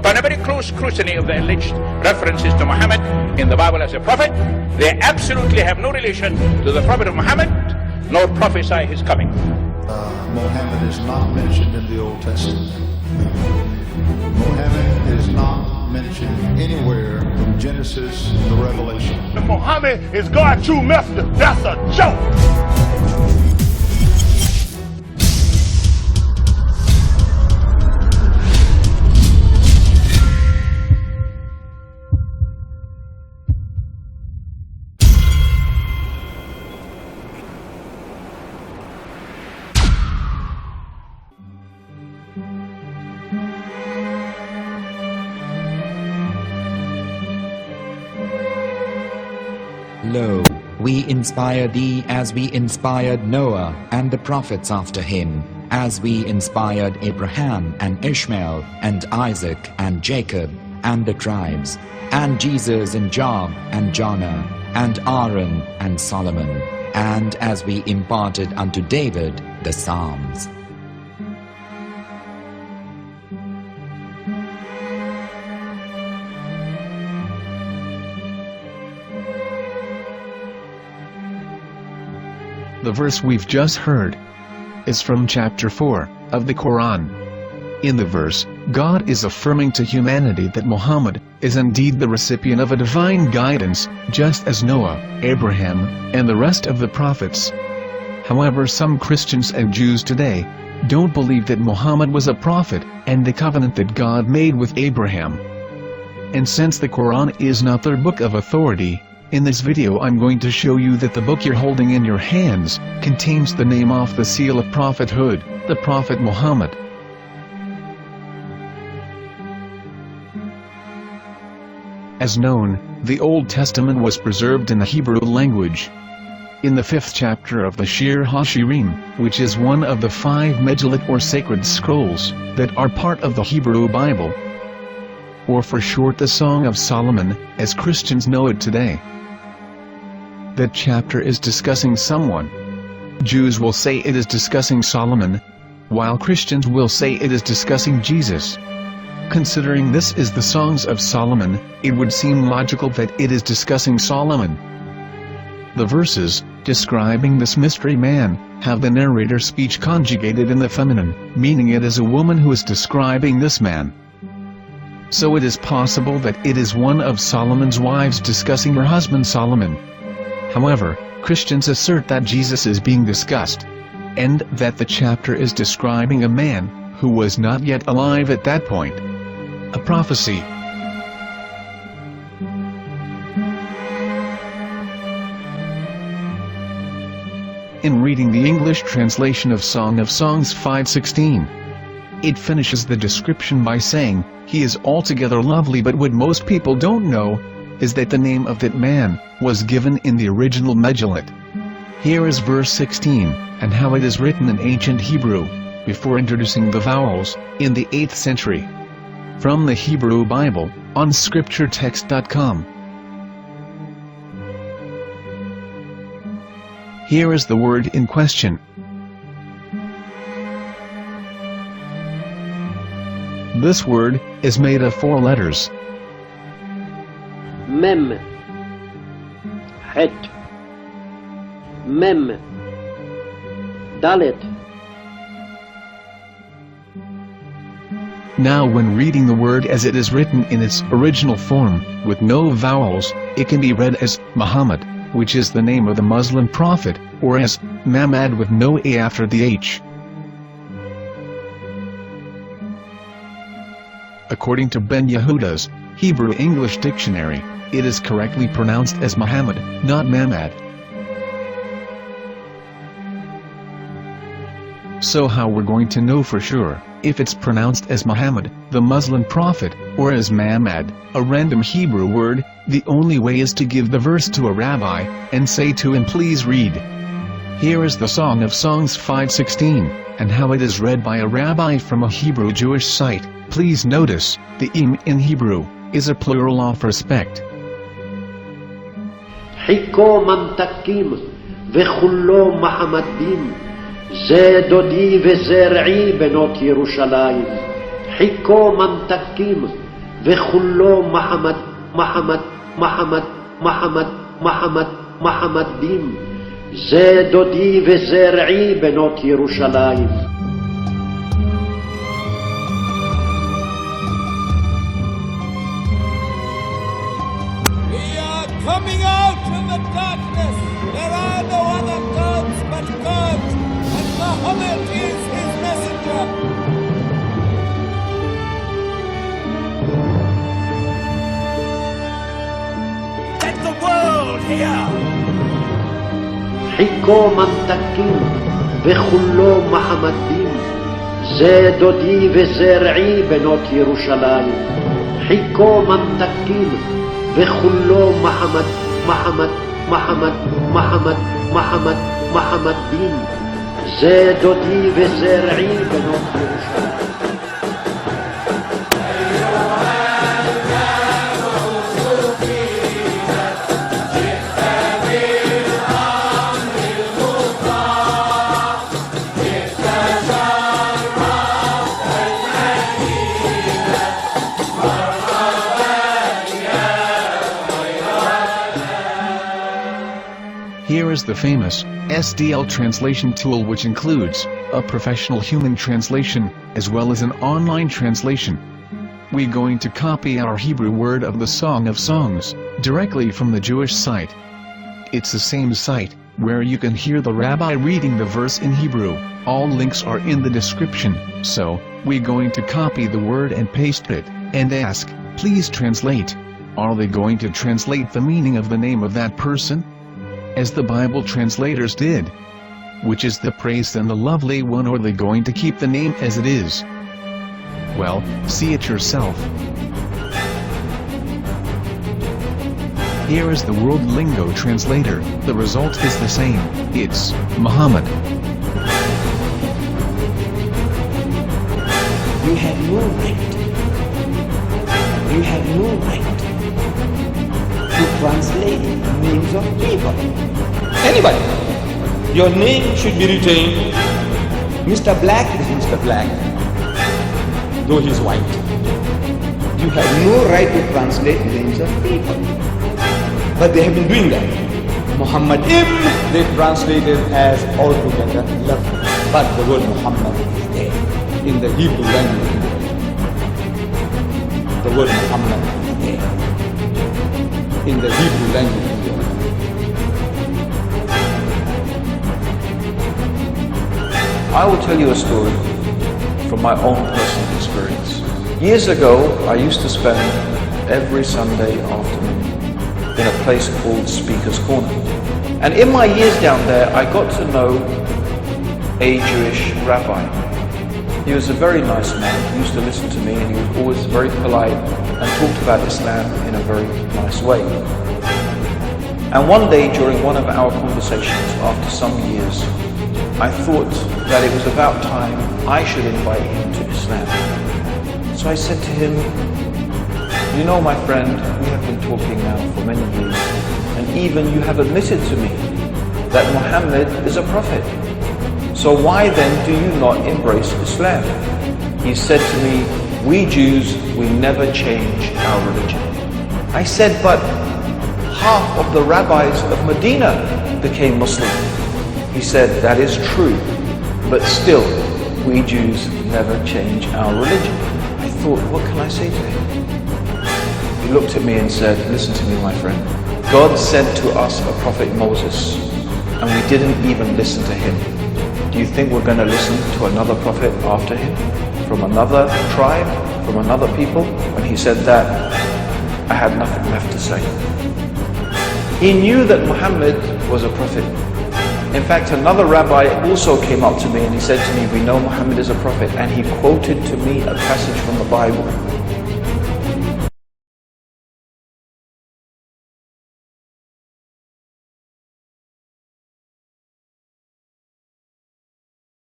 upon a very close scrutiny of the alleged references to Muhammad in the Bible as a prophet, they absolutely have no relation to the Prophet of Muhammad, nor prophesy his coming. Muhammad is not mentioned in the Old Testament. Muhammad is not mentioned anywhere from Genesis to Revelation. Muhammad is God's true messenger. That's a joke. Lo, we inspire thee as we inspired Noah and the prophets after him, as we inspired Abraham and Ishmael and Isaac and Jacob and the tribes, and Jesus and Job and Jonah and Aaron and Solomon, and as we imparted unto David the Psalms. The verse we've just heard is from chapter 4 of the Quran. In the verse, God is affirming to humanity that Muhammad is indeed the recipient of a divine guidance, just as Noah, Abraham, and the rest of the prophets. However, some Christians and Jews today don't believe that Muhammad was a prophet and the covenant that God made with Abraham. And since the Quran is not their book of authority, in this video I'm going to show you that the book you're holding in your hands contains the name off the seal of prophethood, the Prophet Muhammad. As known, the Old Testament was preserved in the Hebrew language. In the 5th chapter of the Shir HaShirim, which is one of the 5 Megillat or sacred scrolls that are part of the Hebrew Bible, or for short the Song of Solomon, as Christians know it today. That chapter is discussing someone. Jews will say it is discussing Solomon, while Christians will say it is discussing Jesus. Considering this is the Songs of Solomon, it would seem logical that it is discussing Solomon. The verses, describing this mystery man, have the narrator's speech conjugated in the feminine, meaning it is a woman who is describing this man. So it is possible that it is one of Solomon's wives discussing her husband Solomon. However, Christians assert that Jesus is being discussed, and that the chapter is describing a man who was not yet alive at that point. A prophecy. In reading the English translation of Song of Songs 5:16, it finishes the description by saying, "He is altogether lovely," but what most people don't know is that the name of that man was given in the original Megillat. Here is verse 16, and how it is written in ancient Hebrew, before introducing the vowels, in the 8th century. From the Hebrew Bible, on scripturetext.com. Here is the word in question. This word is made of 4 letters. Mem, Het, Mem, Dalet. Now when reading the word as it is written in its original form, with no vowels, it can be read as Muhammad, which is the name of the Muslim prophet, or as Mamad with no A after the H. According to Ben Yehuda's Hebrew-English dictionary, it is correctly pronounced as Muhammad, not Mamad. So how we're going to know for sure if it's pronounced as Muhammad, the Muslim prophet, or as Mamad, a random Hebrew word? The only way is to give the verse to a rabbi and say to him, "Please read." Here is the Song of Songs 5:16, and how it is read by a rabbi from a Hebrew Jewish site. Please notice, the im in Hebrew is a plural of respect. Hiko mamtakim vechullo mahamadim ze dodi vezer'i benot Yerushalayim. Hiko mamtakim וכולו מחמד, מחמד, מחמד, מחמד, מחמד, מחמדים. זה דודי וזרעי בנות ירושלים. Coming out from the darkness, there are no other gods but God, and Muhammad is his messenger. Let the world hear. חיקו ממתקים וכולו מחמדים, זה דודי וזרעי בנות ירושלים. חיקו ממתקים וכולו מחמד, מחמד, מחמד, מחמד, מחמד, מחמדים, זה דודי וזרעי בנות ירושלים. Here is the famous SDL translation tool, which includes a professional human translation, as well as an online translation. We're going to copy our Hebrew word of the Song of Songs, directly from the Jewish site. It's the same site, where you can hear the rabbi reading the verse in Hebrew. All links are in the description, so, we're going to copy the word and paste it, and ask, please translate. Are they going to translate the meaning of the name of that person? As the Bible translators did. Which is the praised and the lovely one, or are they going to keep the name as it is? Well, see it yourself. Here is the World Lingo Translator. The result is the same. It's Muhammad. You have no right. You have no right to translate names of people. Anybody. Your name should be retained. Mr. Black is Mr. Black, though he's white. You have no right to translate names of people. But they have been doing that. Muhammad Ibn, they translated as altogether lovely. But the word Muhammad is there in the Hebrew language. The word Muhammad is there in the Hebrew language. I will tell you a story from my own personal experience. Years ago, I used to spend every Sunday afternoon in a place called Speaker's Corner. And in my years down there, I got to know a Jewish rabbi. He was a very nice man. He used to listen to me, and he was always very polite and talked about Islam in a very nice way. And one day, during one of our conversations after some years, I thought that it was about time I should invite him to Islam. So I said to him, you know, my friend, we have been talking now for many years, and even you have admitted to me that Muhammad is a prophet. So why then do you not embrace Islam? He said to me, we Jews, we never change our religion. I said, but half of the rabbis of Medina became Muslim. He said, that is true, but still, we Jews never change our religion. I thought, what can I say to him? He looked at me and said, listen to me, my friend. God sent to us a prophet Moses, and we didn't even listen to him. Do you think we're going to listen to another prophet after him? From another tribe? From another people? When he said that, I had nothing left to say. He knew that Muhammad was a prophet. In fact, another rabbi also came up to me and he said to me, we know Muhammad is a prophet, and he quoted to me a passage from the Bible